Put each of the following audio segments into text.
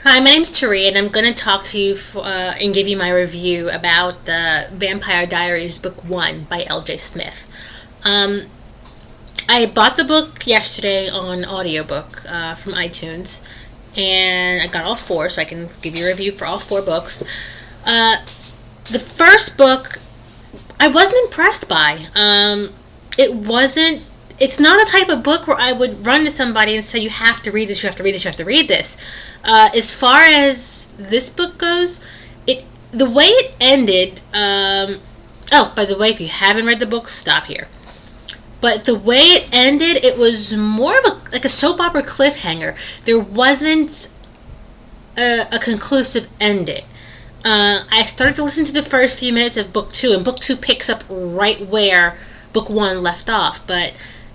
Hi, my name's Taria, and I'm going to talk to you and give you my review about the Vampire Diaries Book 1 by L.J. Smith. Um, I bought the book yesterday on audiobook from iTunes, and I got all four, so I can give you a review for all four books. The first book, I wasn't impressed by. It's not the type of book where I would run to somebody and say, you have to read this, you have to read this, you have to read this. As far as this book goes, the way it ended, oh, by the way, if you haven't read the book, stop here. But the way it ended, it was more of like a soap opera cliffhanger. There wasn't a conclusive ending. I started to listen to the first few minutes of book 2, and book 2 picks up right where book 1 left off. But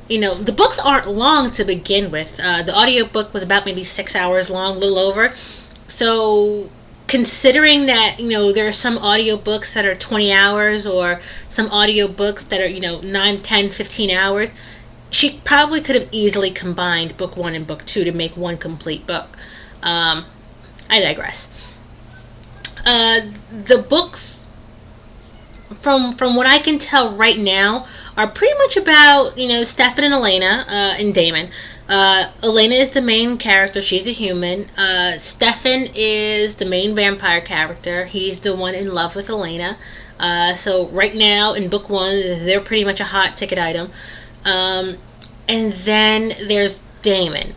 the books aren't long to begin with. The audiobook was about maybe 6 hours long, a little over. So considering that, there are some audiobooks that are 20 hours or some audiobooks that are, 9, 10, 15 hours, she probably could have easily combined book 1 and book 2 to make one complete book. I digress. The books, from what I can tell right now, are pretty much about, Stefan and Elena, and Damon. Elena is the main character. She's a human. Stefan is the main vampire character. He's the one in love with Elena. So right now in book 1, they're pretty much a hot ticket item. And then there's Damon.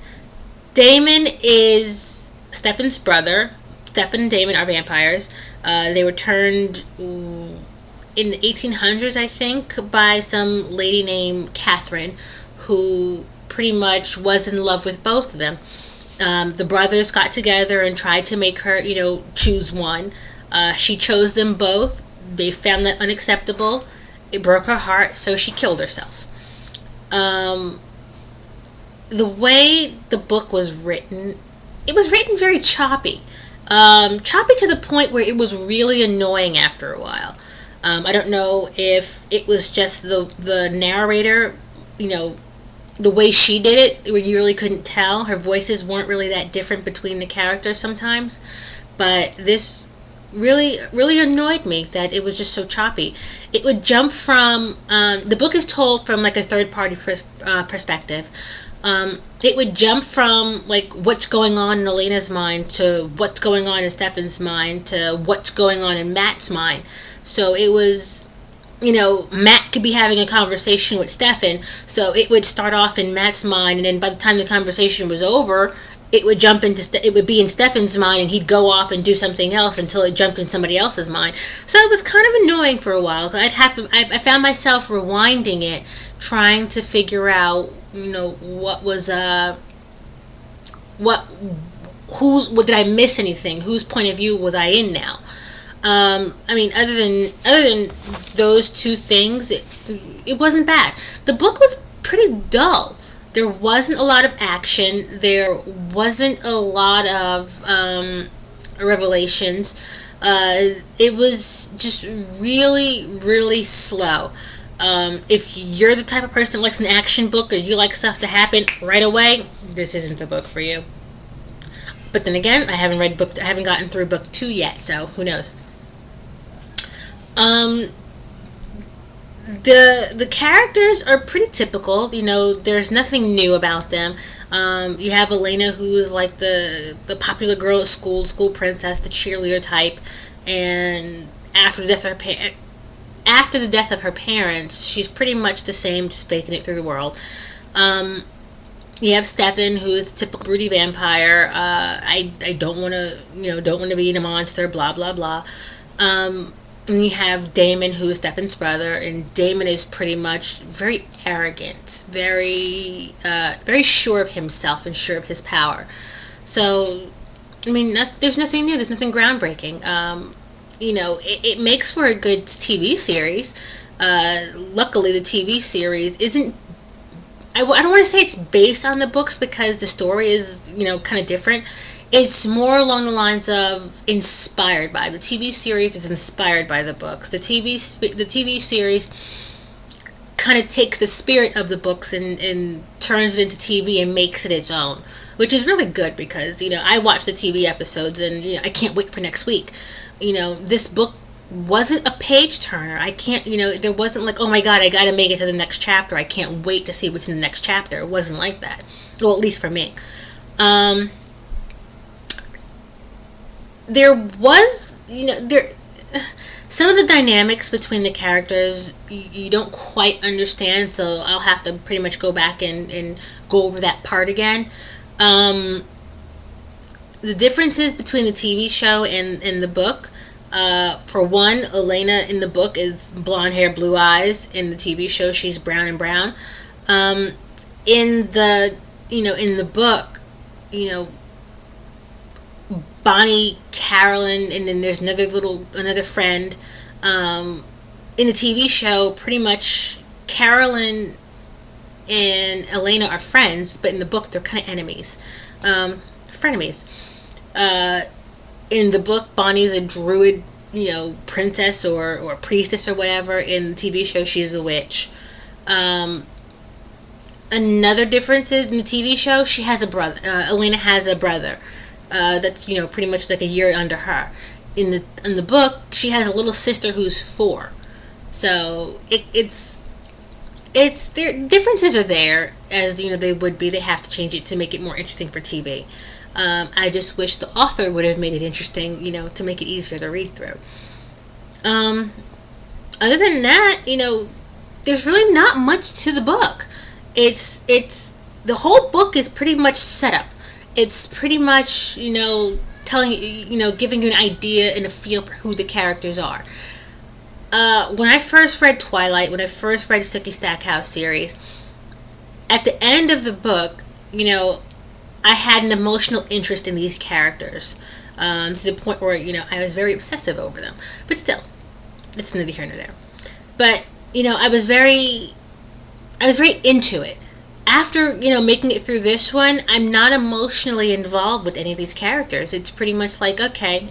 Damon is Stefan's brother. Stefan and Damon are vampires. They were turned in the 1800s, I think, by some lady named Catherine, who pretty much was in love with both of them. The brothers got together and tried to make her, choose one. She chose them both. They found that unacceptable. It broke her heart, so she killed herself. The way the book was written, it was written very choppy. Choppy to the point where it was really annoying after a while. I don't know if it was just the narrator, the way she did it, where you really couldn't tell. Her voices weren't really that different between the characters sometimes. But this really, really annoyed me that it was just so choppy. It would jump from, the book is told from like a third-party perspective. It would jump from like what's going on in Elena's mind to what's going on in Stefan's mind to what's going on in Matt's mind. So it was, Matt could be having a conversation with Stefan, so it would start off in Matt's mind, and then by the time the conversation was over, it would jump into it would be in Stefan's mind, and he'd go off and do something else until it jumped in somebody else's mind. So it was kind of annoying for a while. I found myself rewinding it, trying to figure out, what was what did I miss anything? Whose point of view was I in now? Other than those two things, it wasn't bad. The book was pretty dull. There wasn't a lot of action. There wasn't a lot of revelations. It was just really, really slow. If you're the type of person that likes an action book or you like stuff to happen right away, this isn't the book for you. But then again, I haven't gotten through book 2 yet, so who knows. The characters are pretty typical. There's nothing new about them. You have Elena, who is like the popular girl at school princess, the cheerleader type, and after the death of her parents, she's pretty much the same, just faking it through the world. You have Stefan, who is the typical broody vampire. I don't want to be a monster, blah blah blah. And you have Damon, who is Stefan's brother, and Damon is pretty much very arrogant, very sure of himself and sure of his power. So, there's nothing new, there's nothing groundbreaking. It makes for a good TV series. Luckily, the TV series isn't. I don't want to say it's based on the books because the story is, kind of different. It's more along the lines of inspired by. The TV series is inspired by the books. The TV series kind of takes the spirit of the books and turns it into TV and makes it its own, which is really good because, I watch the TV episodes and, I can't wait for next week. This book wasn't a page turner. I can't, there wasn't like, oh my god, I gotta make it to the next chapter. I can't wait to see what's in the next chapter. It wasn't like that. Well, at least for me. There was, some of the dynamics between the characters you don't quite understand, so I'll have to pretty much go back and go over that part again. The differences between the TV show and the book. For one, Elena in the book is blonde hair, blue eyes. In the TV show, she's brown and brown. In the book, Bonnie, Carolyn, and then there's another friend. In the TV show, pretty much Carolyn and Elena are friends, but in the book they're kind of enemies, frenemies. In the book, Bonnie's a druid, princess or priestess or whatever. In the TV show, she's a witch. Another difference is in the TV show, she has a brother. Elena has a brother. That's pretty much like a year under her. In the book, she has a little sister who's 4. So it's their differences are there, as they would be. They have to change it to make it more interesting for TV. I just wish the author would have made it interesting, to make it easier to read through. Other than that, there's really not much to the book. It's the whole book is pretty much set up. It's pretty much, telling you, giving you an idea and a feel for who the characters are. When I first read Twilight, when I first read Sookie Stackhouse series, at the end of the book, I had an emotional interest in these characters, to the point where, I was very obsessive over them. But still, it's neither here nor there. But, I was very into it. After, making it through this one, I'm not emotionally involved with any of these characters. It's pretty much like, okay,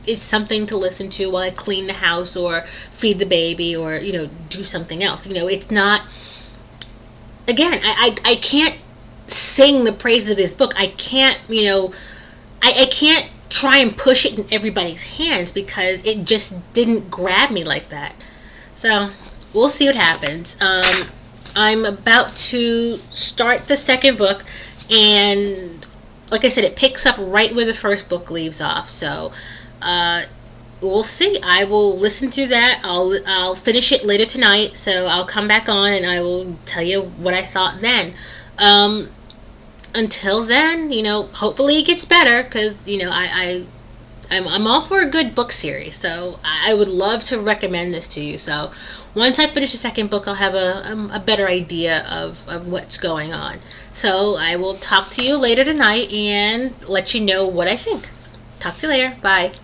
it's something to listen to while I clean the house or feed the baby or, do something else. It's not, again, I can't sing the praises of this book. I can't, I can't try and push it in everybody's hands because it just didn't grab me like that. So, we'll see what happens. I'm about to start the second book, and like I said, it picks up right where the first book leaves off. So we'll see. I will listen to that. I'll finish it later tonight. So I'll come back on and I will tell you what I thought then. Until then, hopefully it gets better because I'm all for a good book series, so I would love to recommend this to you. So once I finish the second book, I'll have a better idea of what's going on. So I will talk to you later tonight and let you know what I think. Talk to you later. Bye.